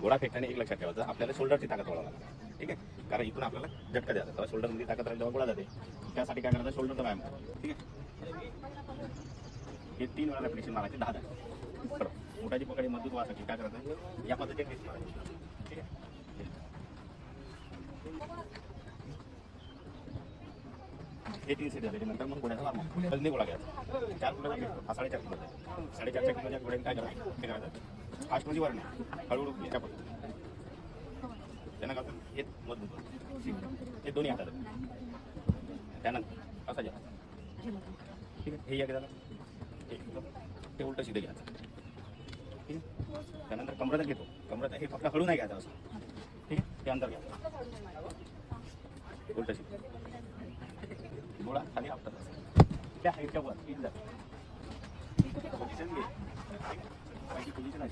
घोडा फेकताना एक लक्षात ठेवायचं, आपल्याला शोल्डरची ताकद वाढवावी लागते. ठीक आहे, कारण इथून आपल्याला झटका द्यायचा, तेव्हा शोल्डरमध्ये ताकद राहील तेव्हा घोडा जाते. त्यासाठी काय करायचं, शोल्डरचा व्यायाम करायचा. ठीक आहे, हे 3 वेळा रेपिटेशन मारायचे 10 बरोबर. मोठाची पकडी मजबूत व्हायसाठी काय करायचं, या पद्धतीने टेस्ट मारायची. ठीक आहे, हे 3 सेट झाले. नंतर मग घोड्याचा मार्ग वजनी घोडा घ्यायचा. 4 किलोचा भेटतो हा 4.5 किलोचा आहे. 4.5 किलोच्या घोड्याने काय करायचं, ते करायचं फास्ट म्हणजे वर नाही, हळूहळू याच्या पद्धतीने त्यांना काय होतं, हे मजबूत हे दोन्ही हातात. त्यानंतर असा घ्या. ठीक आहे, हे एक झालं, ते उलट सीधे घ्यायचं. ठीक आहे, त्यानंतर कमराचा घेतो. कमराचा हे फक्त हळू नाही घ्यायचं असं. ठीक आहे, ते अंतर घ्या, उलट सीधे घोडा खाली आपटत असं त्या हाईटच्या वर. पोझिशन घे, पोझिशन आहे